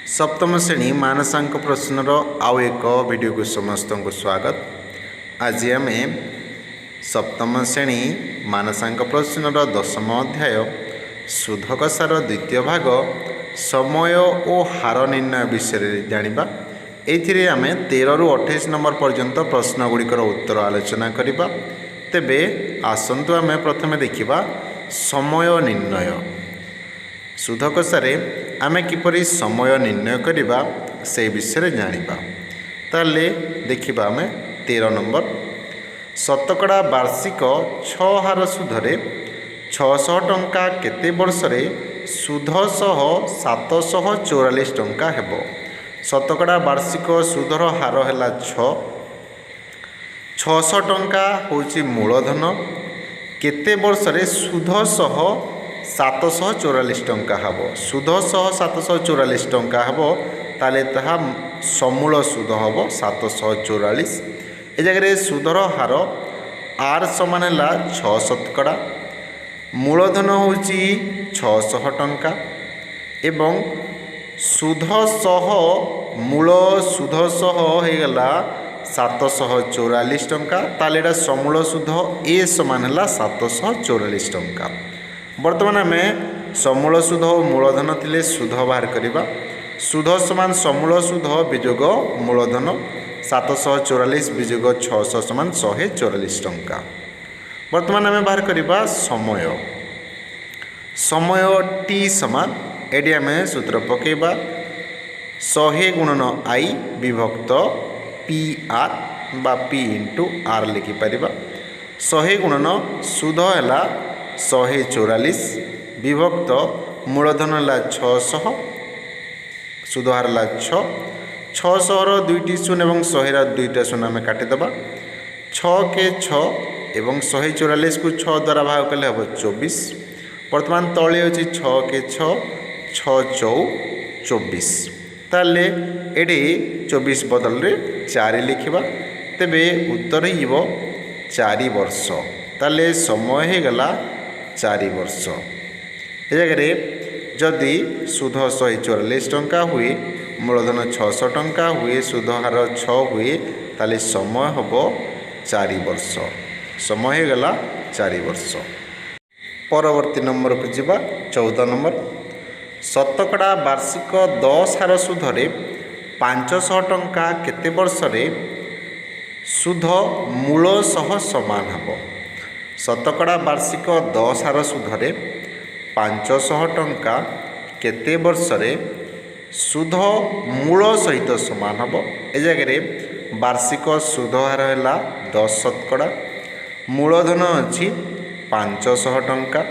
सप्तम श्रेणी मानसांक प्रश्नर आउ एक वीडियो को समस्त को स्वागत। आज आम सप्तम श्रेणी मानसांक प्रश्नर दशम अध्याय सुधकसार द्वितीय भाग समय और हार निर्णय विषय जानिबा। एथिरे आम 13 रु 28 नंबर पर्यंत प्रश्न गुड़िकर उत्तर आलोचना करिबा। तेबे आसंतु आम प्रथमे देखिबा समय निर्णय। सुधकसारे आमे किपरि समय निर्णय करिबा से विषय जानिबा। ताले देखिबा आमे 13 नंबर शतकड़ा वार्षिक 6 हार सुधरे 600 टंका केते वर्षरे सुध सह 744 टंका हेबो। शतकड़ा वार्षिक सुधर हार हैला 600 टंका होची मूलधन केते वर्षरे सुध सह 744 टंका हेब। सुध सह 744 टंका हेब ताले ताहा समूल सुध हेब 744। ए जगह सुधर हार आर समान है 6 शतकड़ा मूलधन होची 600 टंका एवं सुध सह मूल सुध सह हो गला 744 टंका ताले समूल सुध ए समान है 744 टंका। वर्तमान आम समूल सुध और मूलधन थिले सुध बाहर करिबा। सुध समान समूल सुध विजोग मूलधन 744 विजोग 600 समान 144 टंका। वर्तमान आम बाहर करिबा समय। समय टी समान एडी आम सूत्र पकेबा 100 गुणन आई विभक्त पी आर बा पी इंटू आर लिखिपर। 100 गुणन सुध है 144 विभक्त मूलधन है 600 सुधहार है 600 दुईटी शून्य और 100 दुईटा शून्य आम काटिदेबा 6 के 6 एवं 144 को 6 द्वारा भाग कले हम 24। वर्तमान तले अच्छी 6 के 6 6 चौ 24 ताले एडी 24 बदल रे 4 लिखिबा। तेबे उत्तर हो 4 वर्ष। ताले समय हो गला 4 वर्ष। ए जगह जदि सुध 144 टंका हुए मूलधन 600 टंका हुए सुध हार 6 हुए ताले समय हम 4 वर्ष। समय हो गला 4 वर्ष। परवर्ती नंबर को जीवा 14 नंबर शतकड़ा वार्षिक 10 हार सुधरे 500 टंका केते वर्षरे सुध मूल सह समान हेब। शतकड़ा वार्षिक 10 हार सुधरे 500 टंका केते वर्षरे सुध मूल सहित समान हेब। ए जगह वार्षिक सुध हार है 10 शतकड़ा मूलधन अच्छी 500 टंका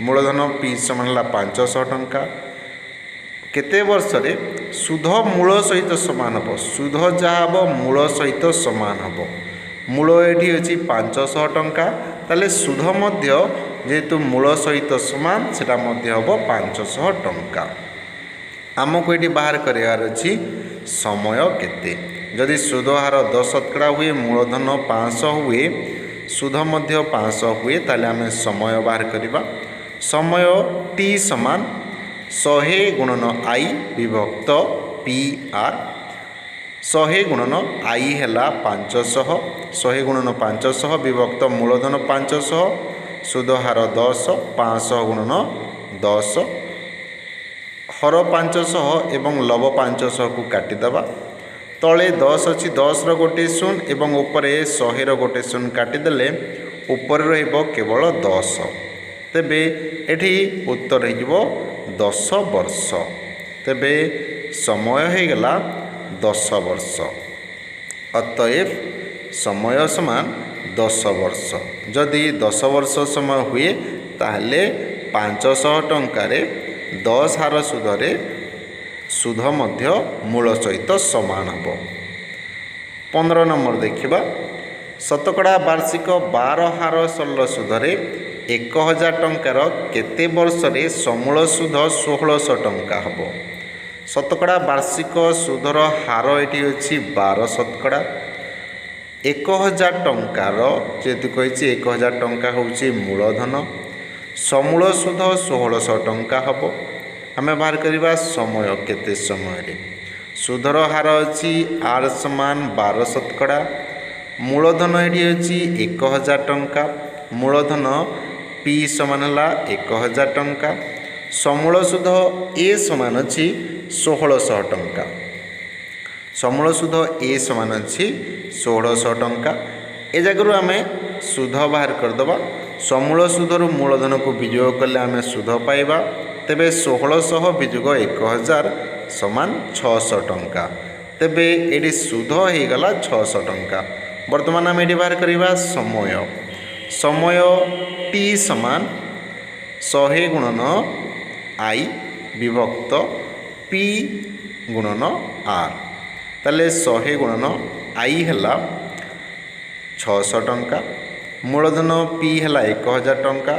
मूलधन पी समान है 500 टंका केते वर्षरे सुध मूल सहित समान हेब। सुध जहाँ हम मूल सहित समान हेब। मूल ये अच्छी 500 टंका ताले सुध मध्य जेहेतु मूल सहित समान सेटा मध्य हम 500 टंका। आमको ये बाहर करार अच्छी समय केते। जदि सुध हार 10 शतकड़ा हुए मूलधन 500 हुए सुध मध्य 500 हुए ताले आम समय बाहर करवा। समय टी समान 100 गुणन आई विभक्त पी आर 100 गुणन आई है 500 100 गुणन 500 विभक्त मूलधन 500 सुध हार 10 500 गुणन 10 हर 500 एवं लव 500 को काटिदेबा। तले 10 अच्छी 10 गोटे शून्य एवं ऊपर 100 गोटे शून्य काटिदेले ऊपर केवल 10। तेबे एठी उत्तर हो 10 वर्ष। तेबे समय हो गला 10 वर्ष। अतएव समय समान 10 वर्ष। जदि 10 वर्ष समय हुए ताहले 500 टंकार 10 हार सुधरे सुध मध्य मूल सहित समान हम। 15 नंबर देखिबा शतकड़ा वार्षिक 12 हार सरल सुधरे 1000 टंकार केते वर्षरे समूल सुध 1600 टंका हम। शतकड़ा वार्षिक सुधर हार ये अच्छी 12 शतकड़ा 1000 टंकार जेहेतु कही 1000 टंका हूँ मूलधन समूल सुध 1600 टंका हम। आमे बाहर करवा समय केते समय सुधर हार अच्छी आर समान 12 शतकड़ा मूलधन ये अच्छी 1000 टंका मूलधन पी समान है 1000 टंका समूल सुध ए समान अच्छी 1600 टंका समूल सुध ए समान अच्छी 1600 टंका ए जगह आम सुध बाहर करदे समूल सुधर मूलधन को विजोग कले आम सुध पाइबा तेबे 1600 विजोग 1000 समान 600 टंका तेबे ये सुध हो गला 600 टंका। वर्तमान आम ये बाहर करवा समय समय टी समान 100 गुणन आई विभक्त पी गुणन आर ताले 100 गुणन आई है 600 टंका मूलधन पी है 1000 टंका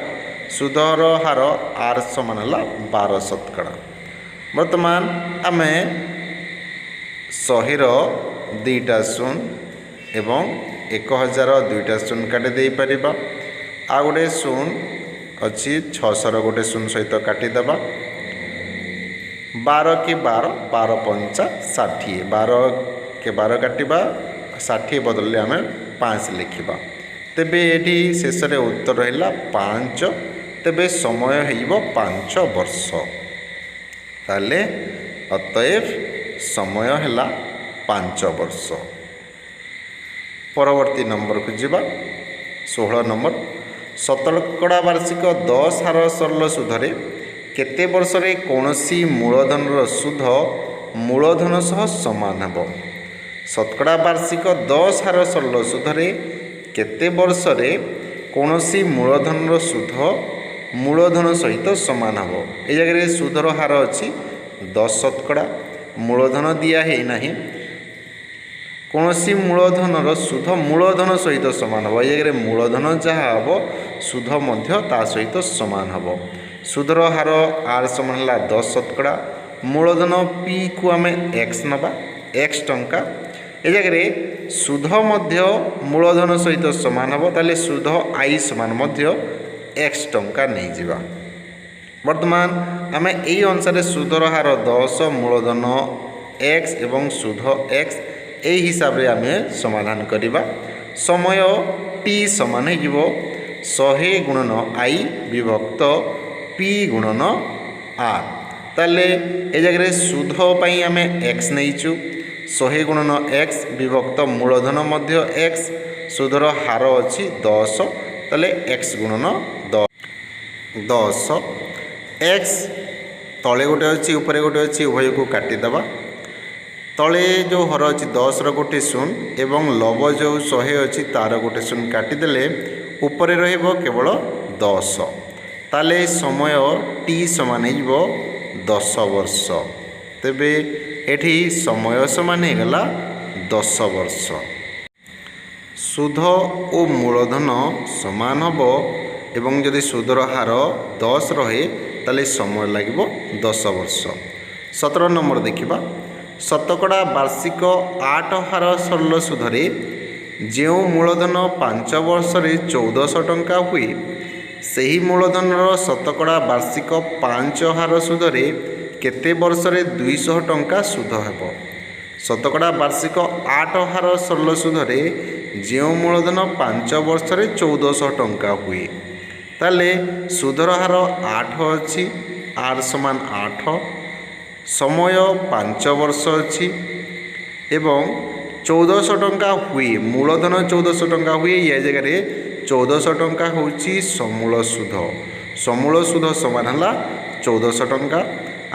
सुधर हार आर समान है 12 शतकड़ा। वर्तमान आम 100 दुईटा शून्य एवं 1000 दुईटा शून्य काटी दे पारिबा आ गोटे शून्य अच्छी 600 गोटे शून्य सहित काटिदेबा 12 के 12 12 पंचा 60 12 के 12 काटिबा 60 बदल आम 5 लिखा तेबे ये शेष में उत्तर रहा 5 तेबे समय हो 5 वर्ष ताले अतएव समय है 5 वर्ष। परवर्ती नंबर को जीवा 16 नंबर शतकड़ा वार्षिक 10 हार सरल सुधरे केते वर्ष रे कौनसी मूलधन सुध मूलधन सह समान हेबो। शतकड़ा वार्षिक 10 हार सरल सुधरे केते वर्ष रे कौनसी मूलधन सुध मूलधन सहित समान हेबो। ए जगह सुधर हार अच्छी 10 शतकड़ा मूलधन दिया है नहीं कौनसी मूलधन सुध मूलधन सहित समान हम ये मूलधन जहाँ हम सुध ता सहित समान हम सुधर हार आर समान है 10 शतकड़ा मूलधन पी को आम एक्स नवा एक्स टंका ए जगह सुध मूलधन सहित समान हम ताले सुध आई समान एक्स टंका नहीं जावा। वर्तमान आम यही अनुसार सुधर हार 10 मूलधन एक्स एवं सुध एक्स यही हिसाब रे आम समाधान करवा समय टी समान हो 100 गुणन आई विभक्त पी गुणन आर ताले ए जगह सुध पाई आम एक्स नहींचु 100 गुणन एक्स विभक्त मूलधन मध्य एक्स सुधर हार अच्छी 10 ताले एक्स गुणन 10 एक्स तले गोटे अच्छी उपरे गोटे अच्छी उभय को काटिदेबा तले जो हर अच्छी 10 गोटे शून्य एवं लव जो 100 अच्छी तार गोटे शून्य काटिदेले उपरे रहिबो केवल 10 ताले समय टी समान हो 10 वर्ष तेबे एठी समय समान होगला 10 वर्ष। सुध और मूलधन समान हम एवं जदि सुधर हार 10 रहे ताले समय लगे 10 वर्ष। 17 नंबर देखा शतकड़ा वार्षिक 8 हार सरल सुधरे जो मूलधन 5 वर्ष रे 1400 टंका हुए सही मूलधन शतकड़ा वार्षिक 5 हार सुधरे केते वर्ष रे 200 टंका सुध हेबो। शतकड़ा वार्षिक 8 हार सरल सुधरे जो मूलधन 5 वर्ष रे 1400 टंका हुए ताले सुधर हार 8 अच्छी आर समान 8 समय 5 वर्ष अच्छी एवं 1400 टंका हुए मूलधन 1400 टंका हुए ये जगह 1400 टंका होची समूल सुध समान है 1400 टंका।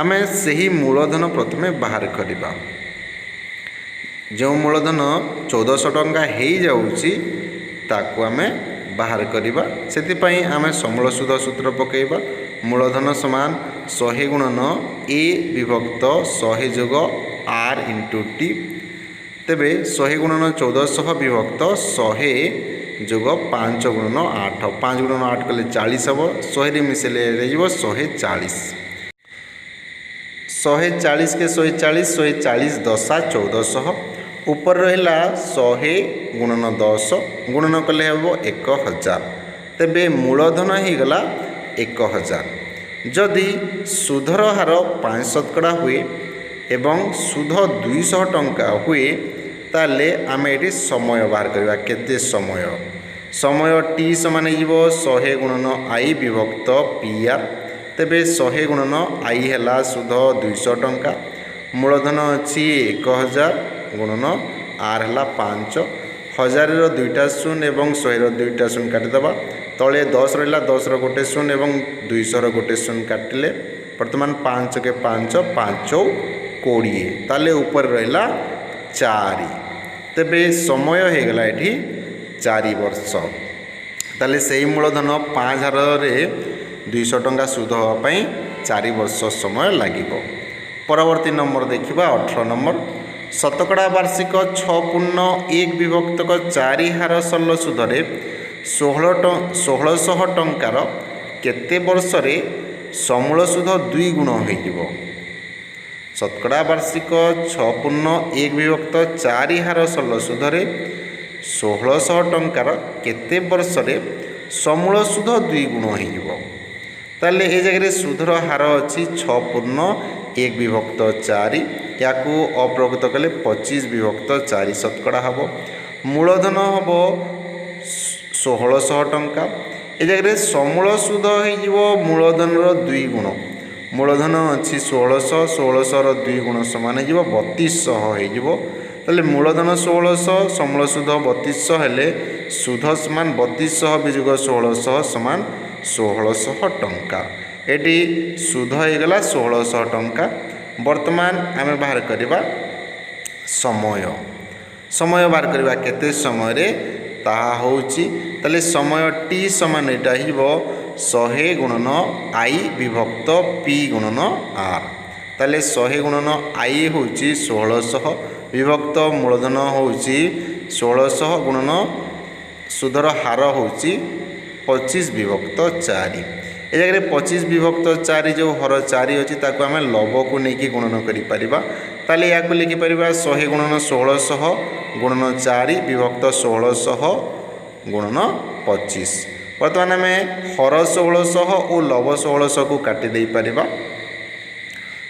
आम से मूलधन प्रथमे बाहर करवा जो मूलधन 1400 टंका हो जाऊँगी ताकू आम बाहर करवा से आम समूल सुध सूत्र पकेबा मूलधन समान 100 गुणन ए विभक्त 100 जोग आर इंटू टी तेबे 100 गुणन 1400 विभक्त 100 जोग 5 गुणन 8 5 गुणन 8 कले 40 हम 100 मिसेले 140 140 के 140 140 दशा 1400 ऊपर रहा 100 गुणन 10 गुणन कले हम 1000 तेबे मूलधन हो गला 1000 जदि सुधर हार 5% हुए एवं सुध 200 टंका हुए ताले आमे एटी समय बाहर करवा केते समय टी समान हो 100 गुणन आई विभक्त पी आर तेबे 100 गुणन आई है सुध 200 टंका मूलधन अच्छी 1000 गुणन आर है 5 1000 दुईटा शून्य एवं 100 दुईटा शून्य काटिदेवा तले 10 रहा 10 गोटे शून्य एवं 200 गोटे शून्य काटिले बर्तमान 5 के 5 5 20 ताले ऊपर रहा 4 तेबे समय हो गला ये 4 वर्ष ताले से मूलधन 5000 200 टंका सुध होगापाई 4 वर्ष समय लगे। परवर्ती नंबर देखा 18 नंबर शतकड़ा वार्षिक 6.1 विभक्त 4 हार सरल सुधरे 1600 टंकार केते वर्ष रे समूल सुध 2 गुण हो। शतकड़ा वार्षिक 6.1 विभक्त 4 हार सरल सुधरे 1600 टंकार केते वर्ष रे समूल सुध 2 गुण हो। ताले ए जगह सुधर हार अच्छी 6.1 विभक्त 4 या अप्रकृत कले 25 विभक्त 4 शतकड़ा हम मूलधन हम 1600 टंका ए जगह समूल सुध हो मूलधन 2 गुण मूलधन अच्छी 1600 1600 2 गुण सामान हो 3200 हो मूलधन 1600 समूल सुध 3200 हेले सुध समान 3200 विजुग 1600 समान 1600 टंका एटी सुध होगला 1600 टंका। वर्तमान आमे बाहर करवा समय बाहर करवा केते समय रे ताहा होउची तले समय टी समान एटा हिबो 100 गुणन आई विभक्त पी गुणन आर तले 100 गुणन आई होउची 1600 विभक्त मूलधन होउची 1600 गुणन सुधर हार होउची 25 विभक्त 4 ए जगह 25 विभक्त 4 जो हर 4 अच्छी ताको आम लव को लेकिन गुणन करें या लिखिपर 100 गुणन 1600 गुणन 4 विभक्त 1600 गुणन 25 बर्तमान आम हर 1600 और लव 1600 को काटिदे पार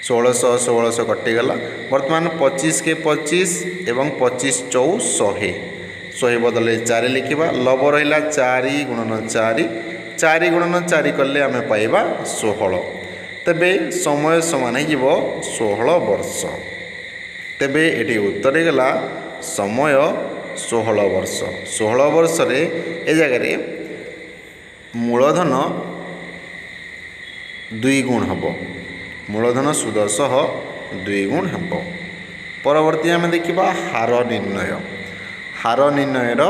1600 1600 कटिगला बर्तमान 25 के 25 एवं 25 चौ 100 बदल 4 लिखा लव रहा 4 गुणन 4 गुणन 4 कले आम पाइबा 16 तेबे समय समान हो 16 वर्ष तेबे ये उत्तर गला समय 16 वर्ष 16 वर्ष रे ए जगह मूलधन 2 गुण हम मूलधन सुध सह 2 गुण हम। परवर्ती आम देखा हार निर्णयर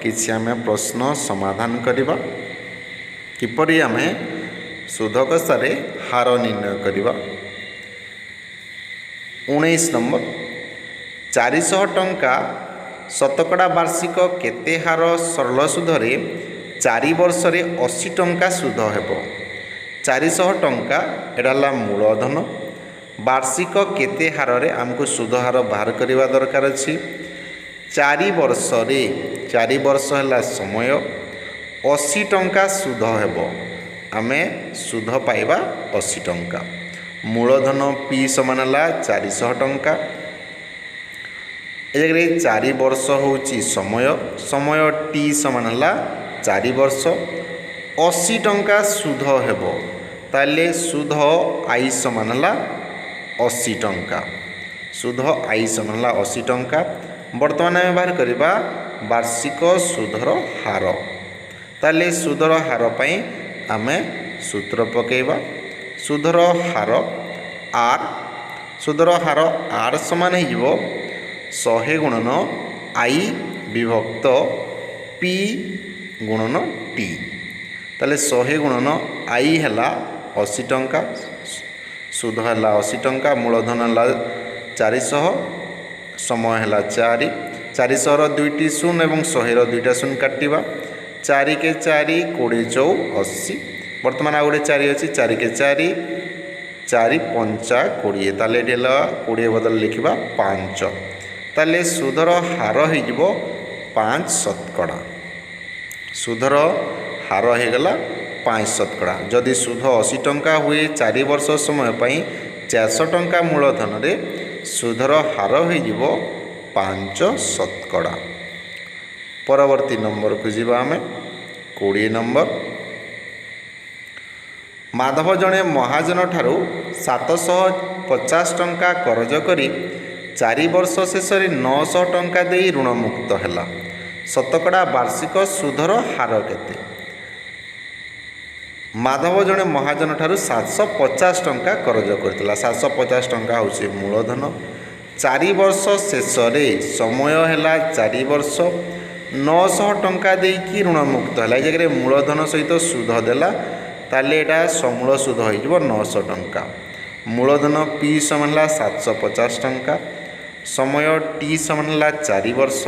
किसी आम प्रश्न समाधान करवा किपरि आम सुधक सारे हार निर्णय करवा। 19 नंबर 400 टंका शतकड़ा वार्षिक केते हार सरल सुधरे 4 वर्ष रे 80 टंका सुध हेब। 400 टंका एटा मूलधन वार्षिक केते हार रे आमको सुध हार बाहर करवा दरकार अछि 4 वर्ष रे 4 वर्ष है समय 80 टंका सुध हेब आमे सुध पाइबा 80 टंका मूलधन पी समान है 400 टंका ए जगह 4 वर्ष होची समय टी समान है 4 वर्ष 80 टंका सुध हेब ताले सुध आई समान है 80 टंका सुध आई समान है 80 टंका। वर्तमान आम बाहर करवा वार्षिक सुधर हार ताले सुधर हार पाई आमे सूत्र पकेबा सुधर हार आर समान हो 100 गुणन आई विभक्त पी गुणन टी ताले 100 गुणन आई है 80 टंका सुध है 80 टंका मूलधन है 400 समय है 4 400 2टी शून्य और 100 2टा शून्य काटिबा 4 के 4 20 चौ 80 बर्तमान आ गोटे 4 अच्छी 4 के 4 4 5 20 ताले 20 बदल लिखा 5 ताले सुधर हार हो 5 शतकड़ा सुधर हार होगला 5%। जदि सुध 80 टंका हुए 4 वर्ष समय 400 टंका मूलधन रे सुधर हार हो 5%। परवर्ती नंबर को जीवा आमे 20 नंबर। माधव जड़े महाजन ठारू 750 टंका करज करी 4 वर्ष शेष 900 टंका दे ऋण मुक्त है। शतकड़ा वार्षिक सुधर हार केते? माधव जड़े महाजन ठारू 750 टंका करज करथिला। 750 टंका होछि मूलधन। 4 वर्ष शेष समय है 4 वर्ष 900 टंका देकी ऋण मुक्त है। ये जगह मूलधन सहित सुध देला ताले एटा समूल सुध हो 900 टंका। मूलधन पी समान 750 टंका, समय टी समान 4 वर्ष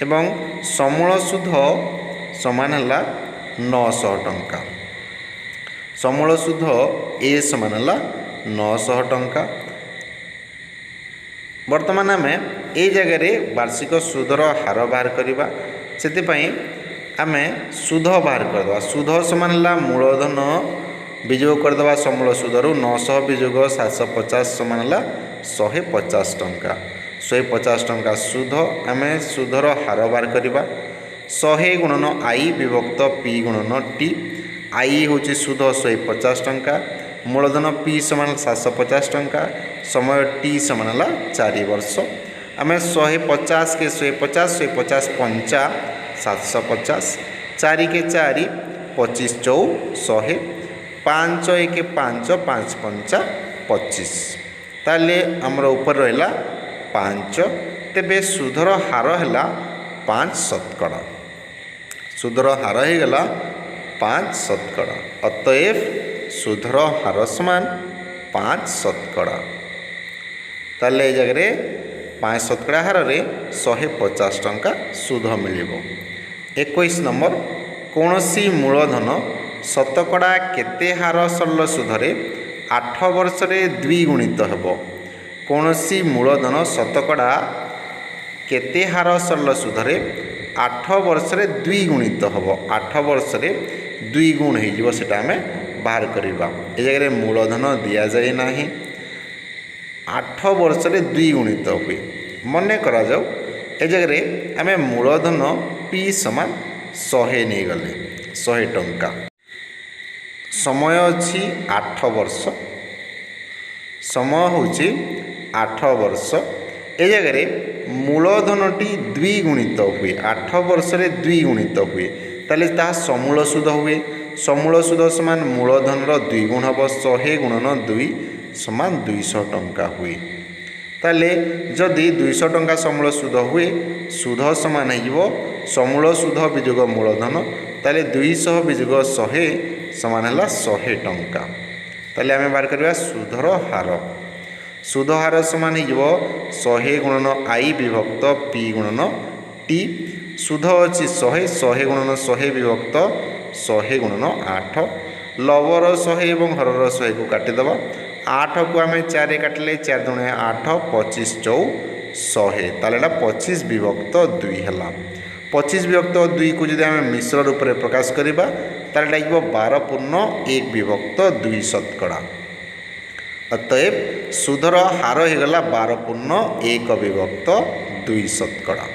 एवं समूल सुध समान है 900 टंका। समूल सुध ए समान है 900 टंका। वर्तमान आम ए जगह वार्षिक सुधर हार बाहर करवा से आम सुध बाहर करदे। सुध समान है मूलधन विजोग करदे समूल सुधरु 900 विजोग 750 समान है 150 टंका। 150 टंका सुध आम सुधर हार बाहर करवा 100 गुणन आई विभक्त पी गुणन टी। आई हूँ सुध 150 टंका, मूलधन पी समान 750 टंका, समय टी समान है 4 वर्ष। आम 150 के 150 150 पंचा 750, 4 के 4 25 चौ 100, 5 1 5 5 पंचा 25। ताले आमर ऊपर रहा 5। तेबे सुधर हार है 5%। सुधर हार हो गला 5%। अतएव सुधर हार समान 5%। ताले ये जगह 5% हार रे 150 टंका सुध मिल। 21 नंबर। कौनसी मूलधन शतकड़ा केते हार सरल सुधरे 8 वर्ष रे द्विगुणित हेबो? कौनसी मूलधन शतकड़ा केते हार सरल सुधरे 8 वर्ष रे द्विगुणित हेबो? 8 वर्ष रे द्विगुण हो सेटा आम बाहर करवा। ए जगह मूलधन दि जाए ना। 8 वर्ष रे द्विगुणित हुए मन करा जाऊ। ए जगह आम मूलधन पी समान 100 नहीं गले 100 टंका। समय अच्छी 8 वर्ष, समय हूँ 8 वर्ष। ए जगह मूलधनटी द्विगुणित हुए 8 वर्ष रे द्विगुणित हुए ताले ता समूल सुध हुए। समूल सुध समान मूलधन द्विगुण हम 100 गुणन 2 समान 200 टंका हुए। ताले जदि 200 टंका समूल सुध हुए सुध समान हो समूल सुध विजोग मूलधन ताले 200 विजोग 100 समान है 100 टंका। ताले आम बाहर करवा सुधर हार। सुध हार समान हो 100 गुणन आई विभक्त पी गुणन टी। सुध अच्छी 100 100 गुणन 100 विभक्त 100 गुणन 8। लवर 100 और हरर 100 को काटिदेवा। 8 को आम 4 काटिले 4 दूने 8 25 चौ 100 ताले 25 विभक्त 2 है। 25 विभक्त 2 को जब आम मिश्र रूप में प्रकाश करवा ताले लगे 12.1 विभक्त 2%। अतएव सुधर हार हो गला 12.1 विभक्त 2%।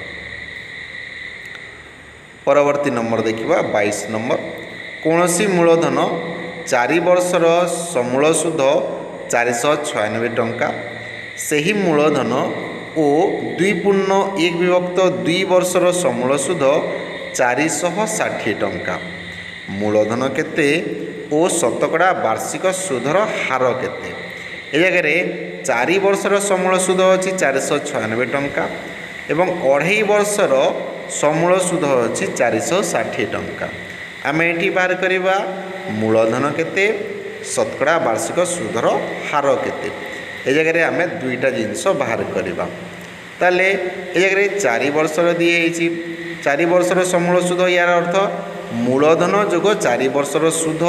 परवर्ती नंबर देखिबा 22 नंबर। कौनसी मूलधन 4 वर्षर समूल सुध 496 टंका सही मूलधन ओ 2.1 विभक्त 2 वर्षर समूल सुध 460 टंका। मूलधन केते ओ शतकड़ा वार्षिक सुधर हार केते? ए जगह 4 वर्षर समूल सुध अच्छी 496 टंका एवं 2.5 वर्षर समूल सुध अच्छी 460 टंका। आम ये बाहर करवा मूलधन केते शतकड़ा वार्षिक सुधर हार केते। ए जगह आम दुईटा जिनस बाहर करवा। ताले ए जगह 4 वर्षर दिए 4 वर्षर समूल सुध यार अर्थ मूलधन जोग 4 वर्षर सुध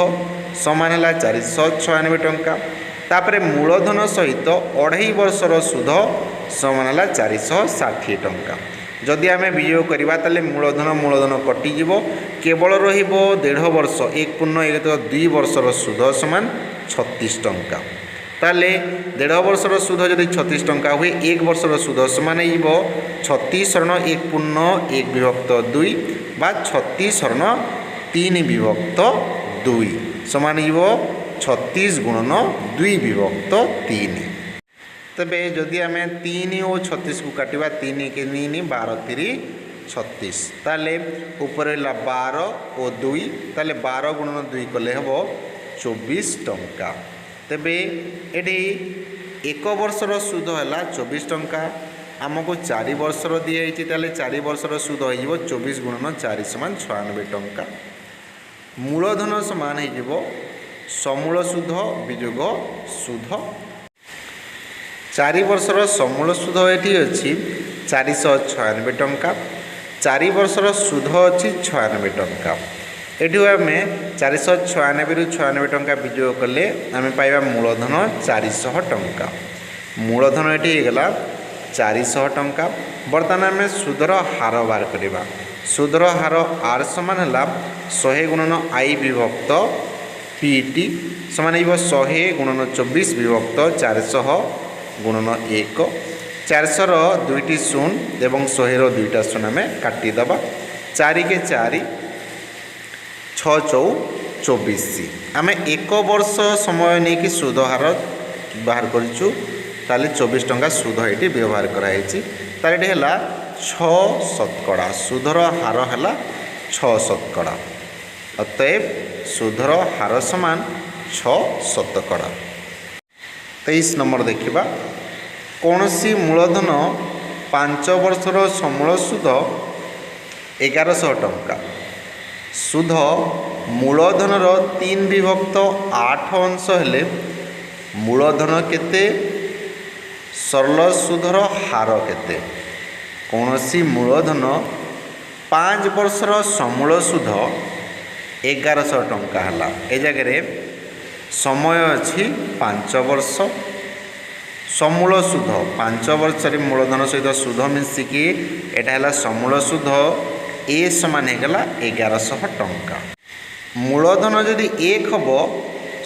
समान है 496 टंका। तापरे मूलधन सहित 2.5 वर्षर सुध समान है 460 टंका। जदि आम वियोग करवा ताले मूलधन कटिज केवल रढ़ वर्ष 1.1 वर्षर सुध समान 36 टंका। ताले 1.5 वर्षर सुध जदि 36 टंका हुए 1 वर्षर सुध समान हो 36 ऋण 1.1 विभक्त 2 बा 36 ऋण 3 विभक्त 2 समान हो 36 गुणन 2 विभक्त 3। तेबे जदि आम 3 और 36 को काटिबा 3 के 3 12 3 36 ताले ऊपर 12 और 2 ताले 12 गुणन 2 कले हम 24 टंका। तेबे एटी 1 वर्षर सुध है 24 टंका आमको 4 वर्षर दिखाई ताले 4 वर्षर सुध हो 24 गुणन 4 समान 96 टंका। मूलधन समान हो समूल सुध वियोग सुध। 4 वर्षर समूल सुध ये अच्छी 496 टंका 4 वर्षर सुध अच्छी 96 टंका। एठू आम 496 रु 96 टंका वियोग कले आम पाइबा मूलधन 400 टंका। मूलधन ये होगा 400 टंका। बर्तमान आम सुधर हार बाहर करवा। सुधर हार आर समान है 100 गुणन आई विभक्त पीटी समान हो 100 गुणन 24 विभक्त 400 गुणन 1 400 दुईटी शून्य एवं 100 दुईटा शून्य आम काटिदेवा 4 के 4 6 चौ 24 आम 1 वर्ष समय नहीं कि सुध हार बाहर करूँ ताले 24 टंका सुध ये व्यवहार कराई तार ये 6 शतकड़ा सुधर हार है 6 शतकड़ा। अतएव सुधर हार समान 6 शतकड़ा। 23 नंबर देखा कौन सी मूलधन 5 वर्षर समूल सुध 1100 टंका। सुध मूलधनर 3 विभक्त 8 अंश हेले मूलधन केते सरल सुधर हार केते। कौन सी मूलधन 5 वर्षर समूल सुध 1100 टंका है ए जगह समय अच्छी 5 वर्ष समूल सुध 5 वर्ष मूलधन सहित सुध मिसिकी एटा है समूल सुध ए समान होगा 1100 टंका। मूलधन जदि 1 हम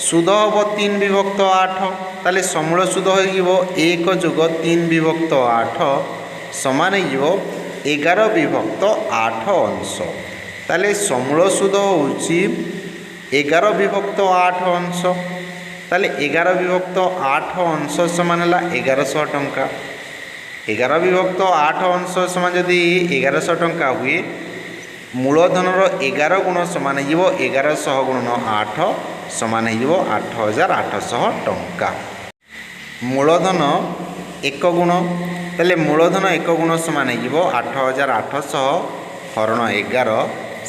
सुध हम 3 विभक्त 8 ताले समूल सुध हो 1 जोग 3 विभक्त 8 समान हो 11 विभक्त 8 अंश। ताले समूल सुध होउची 11 विभक्त 8 अंश ताले 11 विभक्त 8 अंश समान है 1100 टंका। 11 विभक्त 8 अंश समान जदि 1100 टंका हुए मूलधनर 11 गुण समान हो 1100 गुणन 8 समान हो 8800 टंका। मूलधन 1 गुण ताले मूलधन 1 गुण समान हो 8800 हरण 11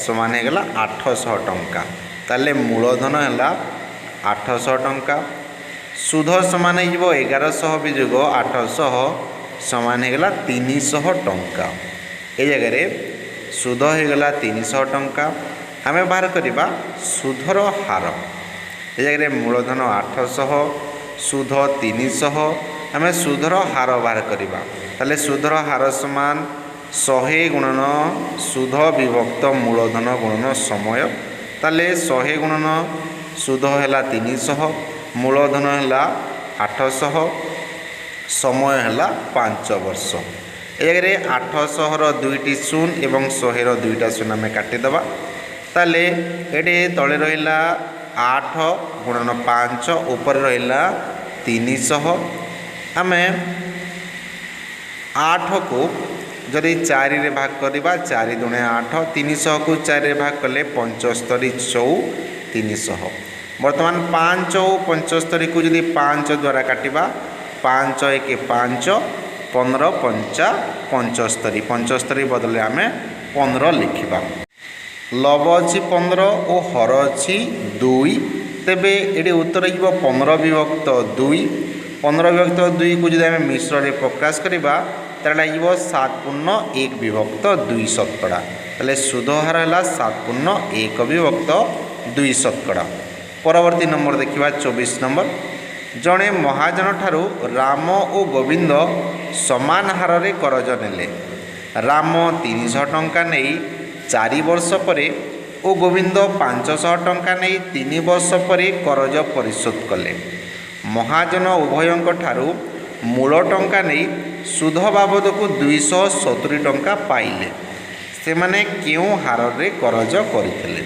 समान होगा 800 टंका। ताले मूलधन है 800 टंका सुध समान हो 1100 वियोग 800 समान होगा 300 टंका। ए जगह सुध होगा 300 टंका। आम बाहर करवा सुधर हार ए जगह मूलधन 800 सुध 300 आम सुधर हार बाहर करवा ताले सुधर हार समान 100 गुणन सुध विभक्त मूलधन गुणन समय ताले 100 गुणन सुध है 300 मूलधन है 800 समय है 5 वर्ष। ए जगह 800 दुईटी शून्य एवं 100 दुईटा शून्य आम काटिदेवा ताले ये तले रहा 8 गुणन 5 ऊपर रहा 300 आम 8 को जदि 4 रे भाग करवा 4 दुणे 8 300 को 4 रे भाग कले 75 चौ 300 बर्तमान 5 और 75 को जदि 5 द्वारा काटिबा 5 1 5 15 5 75 75 बदले आम 15 लिखा लव अच्छी 15 और हर अच्छी 2 तेबे ये उत्तर हो 15 विभक्त 2 15 विभक्त 2 को जब आम मिश्र प्रकाश करवा ताला 7.1 विभक्त 2 शतकड़ा ताले सुध हार है 7.1 विभक्त 2 शतकड़ा। परवर्ती नंबर देखा 24 नंबर जड़े महाजन ठारू राम और गोविंद समान हार रे करज नेले ରାମ 300 ଟଙ୍କା ନେଇ 4 ବର୍ଷ ପରେ ଓ ଗୋବିନ୍ଦ 500 ଟଙ୍କା ନେଇ 3 ବର୍ଷ ପରେ କରଜ ପରିଶୋଧ କଲେ। ମହାଜନ ଉଭୟଙ୍କ ଠାରୁ ମୂଳ ଟଙ୍କା ନେଇ ସୁଧ ବାବଦକୁ 270 ଟଙ୍କା ପାଇଲେ। ସେମାନେ କେଉଁ ହାରରେ କରଜ କରିଥିଲେ?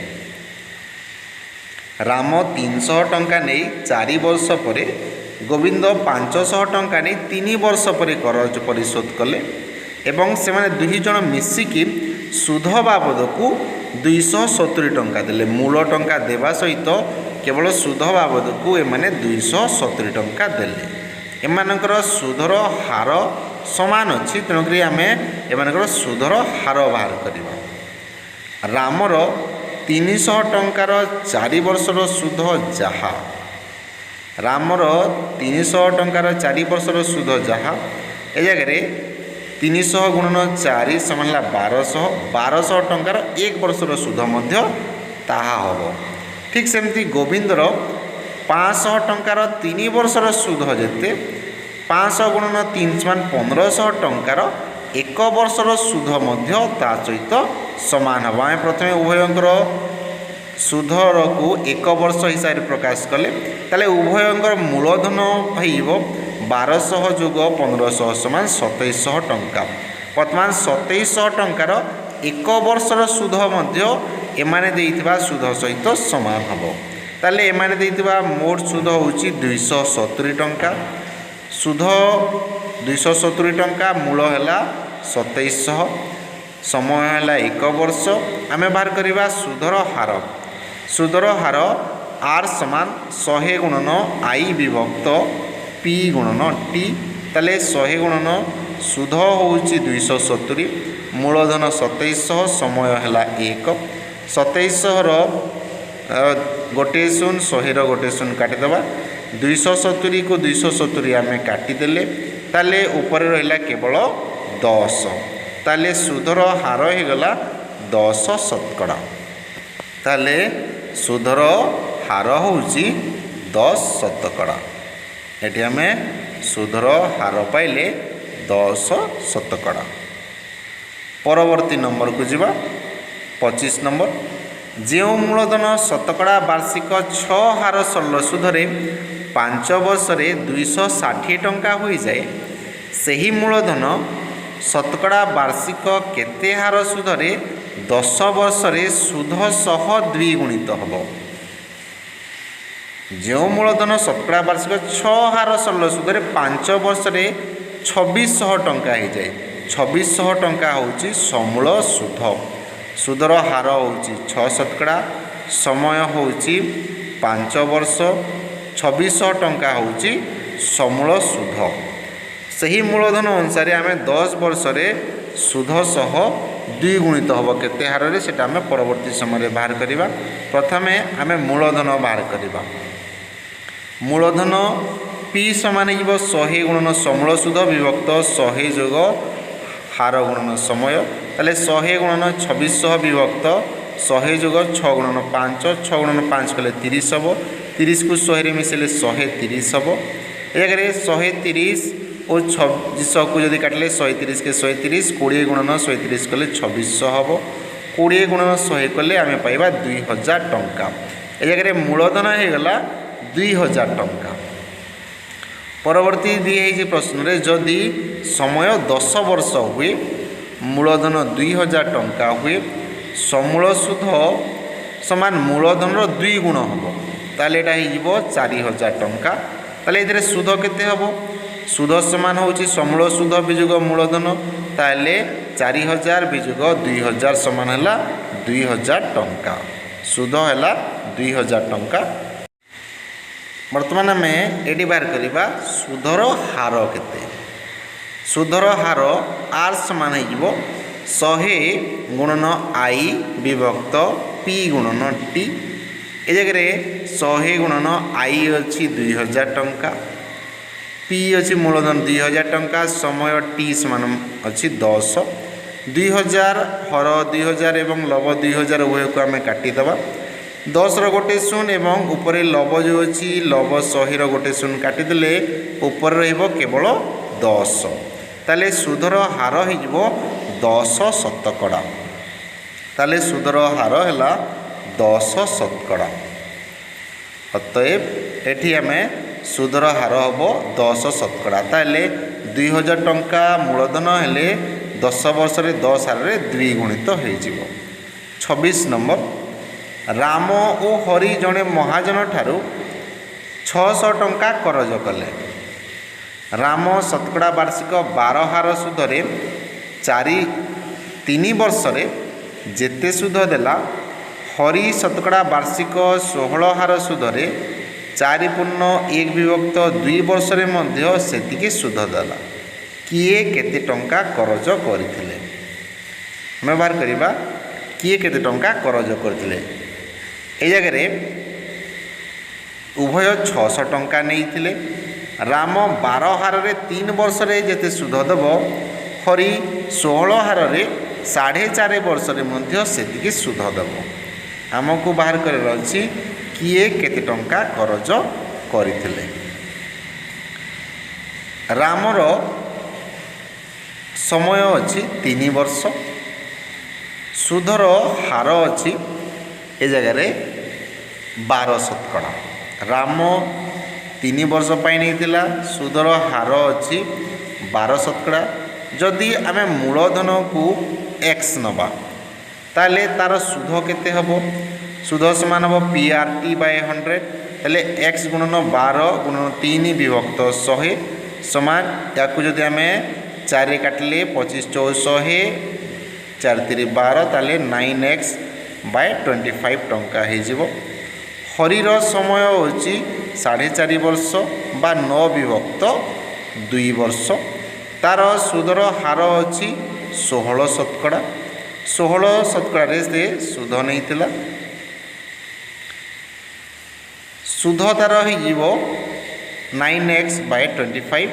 ରାମ 300 ଟଙ୍କା ନେଇ 4 ବର୍ଷ ପରେ ଗୋବିନ୍ଦ 500 ଟଙ୍କା ନେଇ 3 ବର୍ଷ ପରେ କରଜ ପରିଶୋଧ କଲେ ଏବଂ ସେମାନେ ଦୁଇ ଜଣ ମିଶିକି ସୁଧ ବାବଦକୁ 270 ଟଙ୍କା ଦେଲେ। ମୂଳ ଟଙ୍କା ଦେବା ସହିତ କେବଳ ସୁଧ ବାବଦକୁ ଏମାନେ 270 ଟଙ୍କା ଦେଲେ। ଏମାନଙ୍କର ସୁଧର ହାର ସମାନ ଅଛି, ତେଣୁକରି ଆମେ ଏମାନଙ୍କର ସୁଧର ହାର ବାହାର କରିବା। ରାମର 300 ଟଙ୍କାର 4 ବର୍ଷର ସୁଧ ଯାହା, ରାମର 300 ଟଙ୍କାର 4 ବର୍ଷର ସୁଧ ଯାହା, ଏ ଜାଗାରେ 300 ଗୁଣନ 4 ସମାନ ହେଲା 1200, 1200 ଟଙ୍କାର 1 ବର୍ଷର ସୁଧ ମଧ୍ୟ ତାହା ହେବ। ଠିକ୍ ସେମିତି ଗୋବିନ୍ଦର 500 ଟଙ୍କାର 3 ବର୍ଷର ସୁଧ ଯେତେ, 500 ଗୁଣନ 3 ସମାନ 1500 ଟଙ୍କାର 1 ବର୍ଷର ସୁଧ ମଧ୍ୟ ତା ସହିତ ସମାନ ହେବ। ଆମେ ପ୍ରଥମେ ଉଭୟଙ୍କର ସୁଧରକୁ 1 ବର୍ଷ ହିସାବରେ ପ୍ରକାଶ କଲେ, ତାହେଲେ ଉଭୟଙ୍କର ମୂଳଧନ ହୋଇଯିବ 1200 ଯୋଗ 1500 ସମାନ 2700 ଟଙ୍କା। ବର୍ତ୍ତମାନ 2700 ଟଙ୍କାର 1 ବର୍ଷର ସୁଧ ମଧ୍ୟ ଏମାନେ ଦେଇଥିବା ସୁଧ ସହିତ ସମାନ ହେବ। ତାହେଲେ ଏମାନେ ଦେଇଥିବା ମୋଟ ସୁଧ ହେଉଛି 270 ଟଙ୍କା। ସୁଧ 270 ଟଙ୍କା, ମୂଳ ହେଲା 2700, ସମୟ ହେଲା 1 ବର୍ଷ। ଆମେ ବାହାର କରିବା ସୁଧର ହାର। ସୁଧର ହାର R ସମାନ 100 ଗୁଣନ I ବିଭକ୍ତ P ଗୁଣନ T। ତାହେଲେ 100 ଗୁଣନ ସୁଧ ହେଉଛି 270, ମୂଳଧନ 2700, ସମୟ ହେଲା 1। 2700ର ଗୋଟିଏ ଶୂନ, 100ର ଗୋଟିଏ ଶୂନ କାଟିଦେବା। 270କୁ 270 ଆମେ କାଟିଦେଲେ, ତାହେଲେ ଉପରେ ରହିଲା କେବଳ 10। ତାହେଲେ ସୁଧର ହାର ହୋଇଗଲା 10%। ତାହେଲେ ସୁଧର ହାର ହେଉଛି 10%। ଏଠି ଆମେ ସୁଧର ହାର ପାଇଲେ 10%। ପରବର୍ତ୍ତୀ ନମ୍ବରକୁ ଯିବା, 25 ନମ୍ବର। ଯେଉଁ ମୂଳଧନ ଶତକଡ଼ା ବାର୍ଷିକ 6 ହାର ସରଳ ସୁଧରେ 5 ବର୍ଷରେ 260 ଟଙ୍କା ହୋଇଯାଏ, ସେହି ମୂଳଧନ ଶତକଡ଼ା ବାର୍ଷିକ କେତେ ହାର ସୁଧରେ 10 ବର୍ଷରେ ସୁଧ ସହ ଦ୍ୱିଗୁଣିତ ହେବ? ଯେଉଁ ମୂଳଧନ ଶତକଡ଼ା ବାର୍ଷିକ 6 ହାର ସରଳ ସୁଧରେ 5 ବର୍ଷରେ 2600 ଟଙ୍କା ହୋଇଯାଏ, 2600 ଟଙ୍କା ହେଉଛି ସମୂଳ ସୁଧ। ସୁଧର ହାର ହେଉଛି 6%, ସମୟ ହେଉଛି 5 ବର୍ଷ, 2600 ଟଙ୍କା ହେଉଛି ସମୂଳ ସୁଧ। ସେହି ମୂଳଧନ ଅନୁସାରେ ଆମେ 10 ବର୍ଷରେ ସୁଧ ସହ ଦ୍ୱିଗୁଣିତ ହେବ କେତେ ହାରରେ, ସେଇଟା ଆମେ ପରବର୍ତ୍ତୀ ସମୟରେ ବାହାର କରିବା। ପ୍ରଥମେ ଆମେ ମୂଳଧନ ବାହାର କରିବା। ମୂଳଧନ P ସମାନ ହେଇଯିବ 100 ଗୁଣନ ସମୂଳ ସୁଧ ବିଭକ୍ତ 100 ଯୋଗ ହାର ଗୁଣନ ସମୟ। ତାହେଲେ 100 ଗୁଣନ 2600 ବିଭକ୍ତ 100 ଯୋଗ 6 ଗୁଣନ 5, 6 ଗୁଣନ 5 କଲେ 30 ହେବ। 30କୁ 100ରେ ମିଶାଇଲେ 130 ହେବ। ଏ ଜାଗାରେ 130 ଓ 2600କୁ ଯଦି କାଟିଲେ 130କେ 130, 20 ଗୁଣନ 130 କଲେ 2600 ହେବ। 20 ଗୁଣନ 100 କଲେ ଆମେ ପାଇବା 2000 ଟଙ୍କା। ଏ ଜାଗାରେ ମୂଳଧନ ହୋଇଗଲା 2000 ଟଙ୍କା। ପରବର୍ତ୍ତୀ ଦିଆହେଇଛି ପ୍ରଶ୍ନରେ, ଯଦି ସମୟ 10 ବର୍ଷ ହୁଏ, ମୂଳଧନ 2000 ଟଙ୍କା ହୁଏ, ସମୂଳ ସୁଧ ସମାନ ମୂଳଧନର 2 ଗୁଣ ହେବ, ତାହେଲେ ଏଇଟା ହେଇଯିବ 4000 ଟଙ୍କା। ତାହେଲେ ଏଥିରେ ସୁଧ କେତେ ହେବ? ସୁଧ ସମାନ ହେଉଛି ସମୂଳ ସୁଧ ବିଯୋଗ ମୂଳଧନ, ତାହେଲେ 4000 ବିଯୋଗ 2000 ସମାନ ହେଲା 2000 ଟଙ୍କା। ସୁଧ ହେଲା 2000 ଟଙ୍କା। ବର୍ତ୍ତମାନ ଆମେ ଏଠି ବାହାର କରିବା ସୁଧର ହାର କେତେ। ସୁଧର ହାର R ସମାନ ହେଇଯିବ 100 ଗୁଣନ I ବିଭକ୍ତ P ଗୁଣନ T। ଏ ଜାଗାରେ 100 ଗୁଣନ I ଅଛି 2000 ଟଙ୍କା, P ଅଛି ମୂଳଧନ 2000 ଟଙ୍କା, ସମୟ T ସମାନ ଅଛି 10। 2000 ହର 2000 ଏବଂ ଲବ 2000 ଉଭୟକୁ ଆମେ କାଟିଦେବା। 10ର ଗୋଟିଏ ଶୂନ ଏବଂ ଉପରେ ଲବ ଯେଉଁ ଅଛି ଲବ 100ର ଗୋଟିଏ ଶୂନ କାଟିଦେଲେ ଉପରେ ରହିବ କେବଳ 10। ତାହେଲେ ସୁଧର ହାର ହୋଇଯିବ 10 ଶତକଡ଼ା। ତାହେଲେ ସୁଧର ହାର ହେଲା 10 ଶତକଡ଼ା। ଅତଏବ ଏଠି ଆମେ ସୁଧର ହାର ହେବ 10 ଶତକଡ଼ା। ତାହେଲେ 2000 ଟଙ୍କା ମୂଳଧନ ହେଲେ 10 ବର୍ଷରେ 10 ହାରରେ 2 ଗୁଣିତ ହୋଇଯିବ। 26 ନମ୍ବର, ରାମ ଓ ହରି ଜଣେ ମହାଜନ ଠାରୁ 600 ଟଙ୍କା କରଜ କଲେ। ରାମ ଶତକଡ଼ା ବାର୍ଷିକ 12 ହାର ସୁଧରେ 3 ବର୍ଷରେ ଯେତେ ସୁଧ ଦେଲା, ହରି ଶତକଡ଼ା ବାର୍ଷିକ 16 ହାର ସୁଧରେ 4/1/2 ବର୍ଷରେ ମଧ୍ୟ ସେତିକି ସୁଧ ଦେଲା। କିଏ କେତେ ଟଙ୍କା କରଜ କରିଥିଲେ? ଆମେ ବାହାର କରିବା କିଏ କେତେ ଟଙ୍କା କରଜ କରିଥିଲେ। এই ଜାଗାରେ ଉଭୟ 600 ଟଙ୍କା ନେଇଥିଲେ। ରାମ 12 ହାରରେ 3 ବର୍ଷରେ ଯେତେ ସୁଧ ଦେବ, ହରି 16 ହାରରେ 4.5 ବର୍ଷରେ ମଧ୍ୟ ସେତିକି ସୁଧ ଦେବ। ଆମକୁ ବାହାର କରିବାର ଅଛି କିଏ କେତେ ଟଙ୍କା କରଜ କରିଥିଲେ। ରାମର ସମୟ ଅଛି 3 ବର୍ଷ। ସୁଧର ହାର ଅଛି ଏ ଜାଗାରେ 12 ଶତକଡ଼ା। ରାମ 3 ବର୍ଷ ପାଇଁ ନେଇଥିଲା, ସୁଧର ହାର ଅଛି 12 ଶତକଡ଼ା। ଯଦି ଆମେ ମୂଳଧନକୁ x ନେବା, ତାହେଲେ ତା'ର ସୁଧ କେତେ ହେବ? ସୁଧ ସମାନ ହେବ PRT/100। ତାହେଲେ x ଗୁଣନ 12 ଗୁଣନ 3 ବିଭକ୍ତ 100 ସମାନ, ୟାକୁ ଯଦି ଆମେ 4 କାଟିଲେ 25 × 100, 4 × 3 = 12, ତାହେଲେ 9x/25 ଟଙ୍କା ହୋଇଯିବ। ହରିର ସମୟ ହେଉଛି 4.5 ବର୍ଷ ବା 9 ବିଭକ୍ତ 2 ବର୍ଷ। ତା'ର ସୁଧର ହାର ଅଛି 16 ଶତକଡ଼ା। 16 ଶତକଡ଼ାରେ ସେ ସୁଧ ନେଇଥିଲା। ସୁଧ ତା'ର ହୋଇଯିବ 9x/25।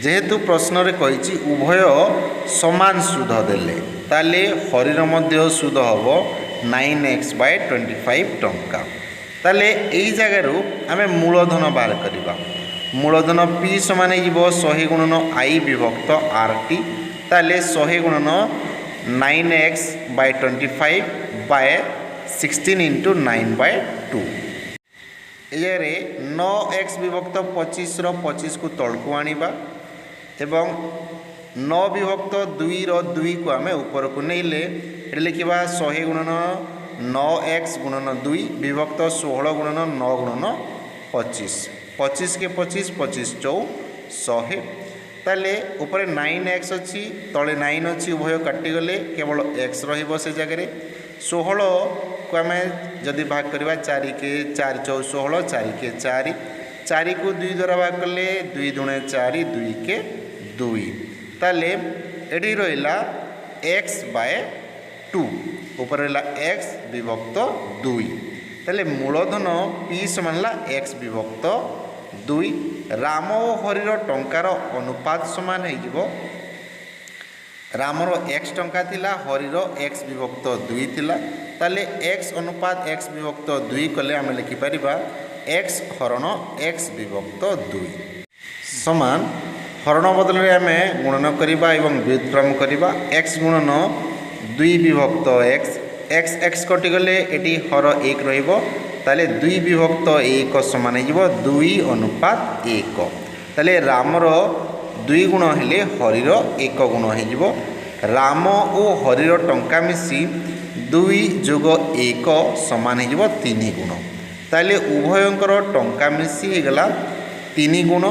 ଯେହେତୁ ପ୍ରଶ୍ନରେ କହିଛି ଉଭୟ ସମାନ ସୁଧ ଦେଲେ, ତାହେଲେ ହରିର ମଧ୍ୟ ସୁଧ ହେବ 9x/25 ଟଙ୍କା। ତାହେଲେ ଏଇ ଜାଗାରୁ ଆମେ ମୂଳଧନ ବାହାର କରିବା। ମୂଳଧନ P ସମାନ ହେଇଯିବ 100 ଗୁଣନ I ବିଭକ୍ତ RT। ତାହେଲେ 100 ଗୁଣନ 9x/25/16 × 9/2। ଏ ଜାଗାରେ 9x ବିଭକ୍ତ 25ର 25କୁ ତଳକୁ ଆଣିବା ଏବଂ 9 ବିଭକ୍ତ 2ର 2କୁ ଆମେ ଉପରକୁ ନେଇଲେ ଏଠି ଲେଖିବା 100 ଗୁଣନ 9x ଗୁଣନ 2 ବିଭକ୍ତ 16 ଗୁଣନ 9 ଗୁଣନ 25। 25 କେ 25, 25 × 100। ତାହେଲେ ଉପରେ 9x ଅଛି, ତଳେ 9 ଅଛି, ଉଭୟ କାଟିଗଲେ କେବଳ x ରହିବ ସେ ଜାଗାରେ। 16କୁ ଆମେ ଯଦି ଭାଗ କରିବା 4 କେ 4 × 16, 4 କେ 4, 4କୁ 2 ଦ୍ୱାରା ଭାଗ କଲେ 2 × 2 = 4, 2 କେ 2। ତାହେଲେ ଏଠି ରହିଲା x/2, ଉପରେ ରହିଲା x ବିଭକ୍ତ 2। ତାହେଲେ ମୂଳଧନ P ସମାନ ହେଲା x ବିଭକ୍ତ 2। ରାମ ଓ ହରିର ଟଙ୍କାର ଅନୁପାତ ସମାନ ହେଇଯିବ, ରାମର x ଟଙ୍କା ଥିଲା, ହରିର x ବିଭକ୍ତ 2 ଥିଲା। ତାହେଲେ x ଅନୁପାତ x ବିଭକ୍ତ 2 କଲେ ଆମେ ଲେଖିପାରିବା x ହରଣ x ବିଭକ୍ତ 2 ସମାନ। ହରଣ ବଦଳରେ ଆମେ ଗୁଣନ କରିବା ଏବଂ ବ୍ୟୁତ୍କ୍ରମ କରିବା। x ଗୁଣନ 2 ବିଭକ୍ତ x, x କଟିଗଲେ ଏଠି ହର 1 ରହିବ। ତାହେଲେ 2 ବିଭକ୍ତ 1 ସମାନ ହେଇଯିବ 2 ଅନୁପାତ 1। ତାହେଲେ ରାମର 2 ଗୁଣ ହେଲେ ହରିର 1 ଗୁଣ ହେଇଯିବ। ରାମ ଓ ହରିର ଟଙ୍କା ମିଶି 2 + 1 ସମାନ ହେଇଯିବ 3 ଗୁଣ। ତାହେଲେ ଉଭୟଙ୍କର ଟଙ୍କା ମିଶି ହେଇଗଲା 3 ଗୁଣ।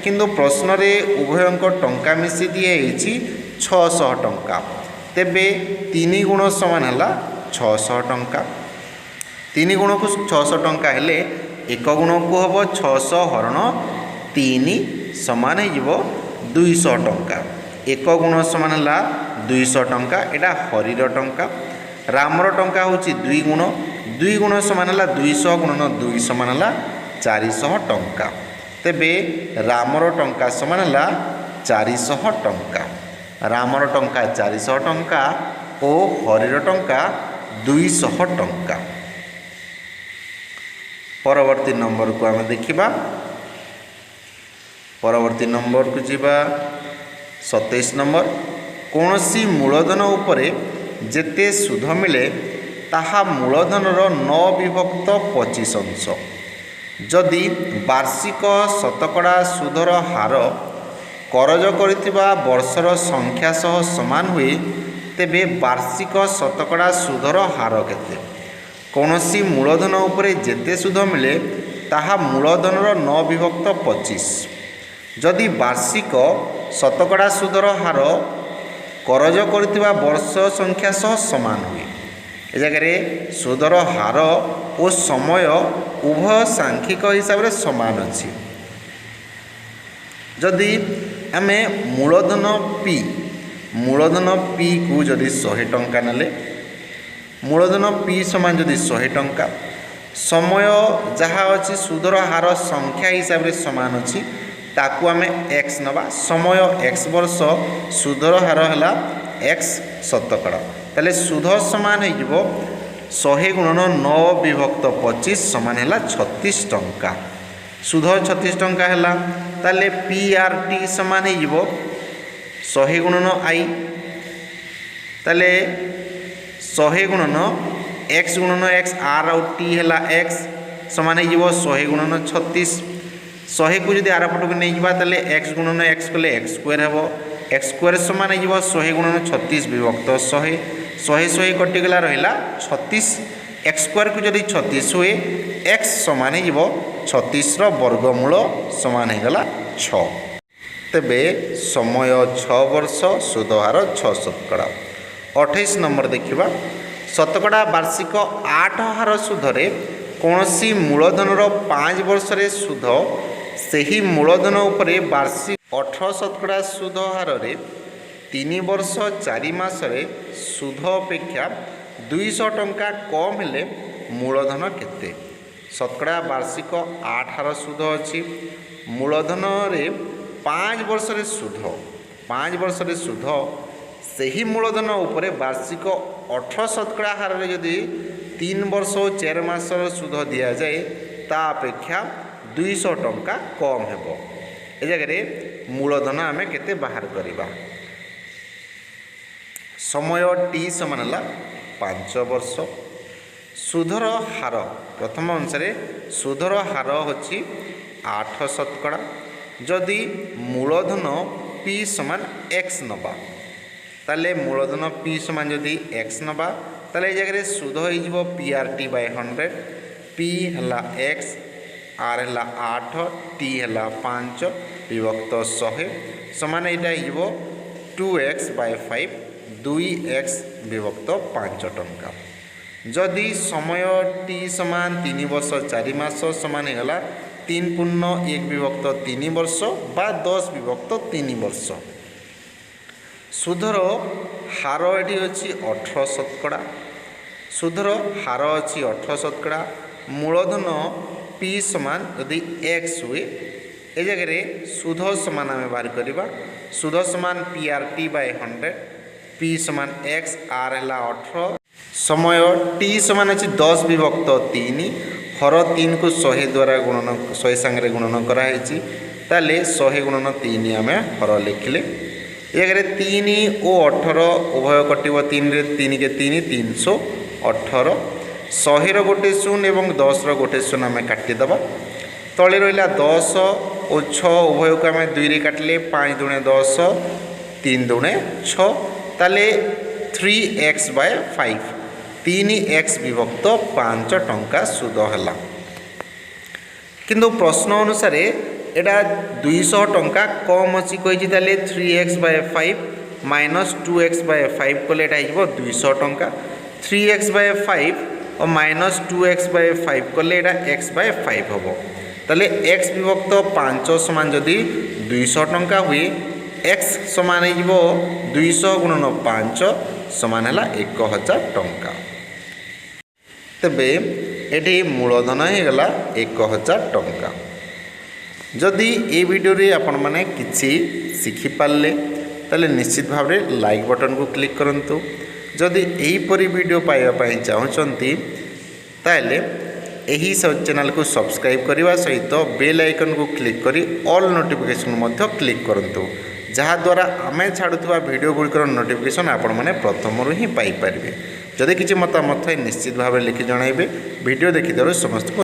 କିନ୍ତୁ ପ୍ରଶ୍ନରେ ଉଭୟଙ୍କ ଟଙ୍କା ମିଶି ଦିଆହେଇଛି 600 ଟଙ୍କା। ତେବେ 3 ଗୁଣ ସମାନ ହେଲା 600 ଟଙ୍କା। 3 ଗୁଣକୁ 600 ଟଙ୍କା ହେଲେ 1 ଗୁଣକୁ ହେବ 600 ହରଣ 3 ସମାନ ହେଇଯିବ 200 ଟଙ୍କା। 1 ଗୁଣ ସମାନ ହେଲା 200 ଟଙ୍କା। ଏଇଟା ହରିର ଟଙ୍କା। ରାମର ଟଙ୍କା ହେଉଛି 2 ଗୁଣ। 2 ଗୁଣ ସମାନ ହେଲା 200 ଗୁଣନ 2 ସମାନ ହେଲା 400 ଟଙ୍କା। ତେବେ ରାମର ଟଙ୍କା ସମାନ ହେଲା 400 ଟଙ୍କା। ରାମର ଟଙ୍କା 400 ଟଙ୍କା ଓ ହରିର ଟଙ୍କା 200 ଟଙ୍କା। ପରବର୍ତ୍ତୀ ନମ୍ବରକୁ ଆମେ ଦେଖିବା। ପରବର୍ତ୍ତୀ ନମ୍ବରକୁ ଯିବା 27 ନମ୍ବର। କୌଣସି ମୂଳଧନ ଉପରେ ଯେତେ ସୁଧ ମିଳେ ତାହା ମୂଳଧନର 9/25 ଯଦି ବାର୍ଷିକ ଶତକଡ଼ା ସୁଧର ହାର କରଜ କରିଥିବା ବର୍ଷର ସଂଖ୍ୟା ସହ ସମାନ ହୁଏ ତେବେ ବାର୍ଷିକ ଶତକଡ଼ା ସୁଧର ହାର କେତେ? କୌଣସି ମୂଳଧନ ଉପରେ ଯେତେ ସୁଧ ମିଳେ ତାହା ମୂଳଧନର 9/25 ଯଦି ବାର୍ଷିକ ଶତକଡ଼ା ସୁଧର ହାର କରଜ କରିଥିବା ବର୍ଷ ସଂଖ୍ୟା ସହ ସମାନ ହୁଏ। ଏ ଜାଗାରେ ସୁଧର ହାର ଓ ସମୟ ଉଭୟ ସାଂଖ୍ୟିକ ହିସାବରେ ସମାନ ଅଛି। ଯଦି ଆମେ ମୂଳଧନ ପି କୁ ଯଦି 100 ଟଙ୍କା ନେଲେ ମୂଳଧନ ପି ସମାନ ଯଦି 100 ଟଙ୍କା ସମୟ ଯାହା ଅଛି ସୁଧର ହାର ସଂଖ୍ୟା ହିସାବରେ ସମାନ ଅଛି ତାକୁ ଆମେ x ନେବା ସମୟ x ବର୍ଷ ସୁଧର ହାର ହେଲା x ଶତକଡ଼ା ତାହେଲେ ସୁଧ ସମାନ ହେଇଯିବ 100 ଗୁଣନ 9/25 ସମାନ ହେଲା 36 ଟଙ୍କା ସୁଧ 36 ଟଙ୍କା ହେଲା ତାହେଲେ PRT ସମାନ ହେଇଯିବ 100 ଗୁଣନ I ତାହେଲେ 100 ଗୁଣନ x ଗୁଣନ x r ଆଉ t ହେଲା x ସମାନ ହେଇଯିବ 100 ଗୁଣନ 36 100 କୁ যদি ଆରପଟକୁ ନେଇଯିବା ତାହେଲେ x ଗୁଣନ x କଲେ x ସ୍କୋୟାର ହେବ x ସ୍କୋୟାର ସମାନ ହେଇଯିବ 100 ଗୁଣନ 36 ବିଭକ୍ତ 100 କଟିଗଲା ରହିଲା 36 x ସ୍କୋୟାରକୁ ଯଦି 36 ହୁଏ x ସମାନ ହେଇଯିବ 36ର ବର୍ଗମୂଳ ସମାନ ହେଇଗଲା 6 ତେବେ ସମୟ 6 ବର୍ଷ ସୁଧ ହାର 6 ଶତକଡ଼ା। 28 ନମ୍ବର ଦେଖିବା ଶତକଡ଼ା ବାର୍ଷିକ 8 ହାର ସୁଧରେ କୌଣସି ମୂଳଧନର 5 ବର୍ଷରେ ସୁଧ ସେହି ମୂଳଧନ ଉପରେ ବାର୍ଷିକ 18 ଶତକଡ଼ା ସୁଧ ହାରରେ 3 ବର୍ଷ 4 ମାସରେ ସୁଧ ଅପେକ୍ଷା 200 ଟଙ୍କା କମ୍ ହେଲେ ମୂଳଧନ କେତେ? ଶତକଡ଼ା ବାର୍ଷିକ 8 ହାର ସୁଧ ଅଛି ମୂଳଧନରେ 5 ବର୍ଷରେ ସୁଧ ସେହି ମୂଳଧନ ଉପରେ ବାର୍ଷିକ 18 ଶତକଡ଼ା ହାରରେ ଯଦି 3 ବର୍ଷ ଓ 4 ମାସର ସୁଧ ଦିଆଯାଏ ତା ଅପେକ୍ଷା 200 ଟଙ୍କା କମ୍ ହେବ। ଏ ଜାଗାରେ ମୂଳଧନ ଆମେ କେତେ ବାହାର କରିବା ସମୟ t ସମାନ ହେଲା 5 ବର୍ଷ ସୁଧର ହାର ପ୍ରଥମ ଅନୁସାରେ ସୁଧର ହାର ହେଉଛି 8 ଶତକଡ଼ା ଯଦି ମୂଳଧନ p ସମାନ x ନେବା ତାହେଲେ ମୂଳଧନ p ସମାନ ଯଦି x ନେବା ତାହେଲେ ଏ ଜାଗାରେ ସୁଧ ହେଇଯିବ PRT/100 p ହେଲା x r ହେଲା 8 t ହେଲା 5 ବିଭକ୍ତ 100 ସମାନ ଏଇଟା ହେଇଯିବ 2x/5 2x ବିଭକ୍ତ 5 ଟଙ୍କା ଯଦି ସମୟ t ସମାନ 3 ବର୍ଷ 4 ମାସ ସମାନ ହେଇଗଲା 3 ପୂର୍ଣ୍ଣ 1 ବିଭକ୍ତ 3 ବର୍ଷ ବା 10 ବିଭକ୍ତ 3 ବର୍ଷ ସୁଧର ହାର ଏଠି ଅଛି 18 ଶତକଡ଼ା ସୁଧର ହାର ଅଛି 18 ଶତକଡ଼ା ମୂଳଧନ p ସମାନ ଯଦି x ହୁଏ ଏ ଜାଗାରେ ସୁଧ ସମାନ ଆମେ ବାହାର କରିବା ସୁଧ ସମାନ PRT/100 p ସମାନ x r ହେଲା 18 ସମୟ t ସମାନ ଅଛି 10 ବିଭକ୍ତ 3 ହର 3 କୁ 100 ଦ୍ୱାରା ଗୁଣନ 100 ସାଙ୍ଗରେ ଗୁଣନ କରାହେଇଛି ତାହେଲେ 100 ଗୁଣନ 3 ଆମେ ହର ଲେଖିଲେ ଏ ଜାଗାରେ 3 ଓ 18 ଉଭୟ କଟିବ 3 ରେ 3 କେ 3 318 100 ର ଗୋଟେ ଶୂନ ଏବଂ 10 ର ଗୋଟେ ଶୂନ ଆମେ କାଟିଦେବା ତଳେ ରହିଲା 10 ଓ 6 ଉଭୟକୁ ଆମେ 2 ରେ କାଟିଲେ 5 ଦୁणे 10 3 ଦୁणे 6 ତାହେଲେ 3x/5 3x ବିଭକ୍ତ 5 ଟଙ୍କା ସୁଧ ହେଲା କିନ୍ତୁ ପ୍ରଶ୍ନ ଅନୁସାରେ ଏଟା 200 ଟଙ୍କା କମ୍ ଅଛି କହିଛି ତାହେଲେ 3x/5 ମାଇନସ୍ 2x/5 କଲେ ଏଟା ହେଇଯିବ 200 ଟଙ୍କା 3x/5 ଓ ମାଇନସ୍ 2x/5 କଲେ ଏଟା x/5 ହେବ ତାହେଲେ x ବିଭକ୍ତ 5 ସମାନ ଯଦି 200 ଟଙ୍କା ହୁଏ x ସମାନ ହେଇଯିବ 200 ଗୁଣନ 5 ସମାନ ହେଲା 1000 ଟଙ୍କା ତେବେ ଏଠି ମୂଳଧନ ହେଇଗଲା 1000 ଟଙ୍କା ଯଦି ଏ ଭିଡ଼ିଓରେ ଆପଣମାନେ କିଛି ଶିଖିପାରିଲେ ତାହେଲେ ନିଶ୍ଚିତ ଭାବରେ ଲାଇକ୍ ବଟନ୍କୁ କ୍ଲିକ୍ କରନ୍ତୁ ଯଦି ଏହିପରି ଭିଡ଼ିଓ ପାଇବା ପାଇଁ ଚାହୁଁଛନ୍ତି ତାହେଲେ ଏହି ଚ୍ୟାନେଲକୁ ସବସ୍କ୍ରାଇବ୍ କରିବା ସହିତ ବେଲ୍ ଆଇକନ୍କୁ କ୍ଲିକ୍ କରି ଅଲ୍ ନୋଟିଫିକେସନ୍ ମଧ୍ୟ କ୍ଲିକ୍ କରନ୍ତୁ जहाँद्वारा आम छाड़ुवा भिडियो गुड़िकर नोटिफिकेशन आपण मैंने प्रथम ही पाइपर। जदि किसी मतामत निश्चित भाव लिखि जन भिडियो देखिदेव समस्त।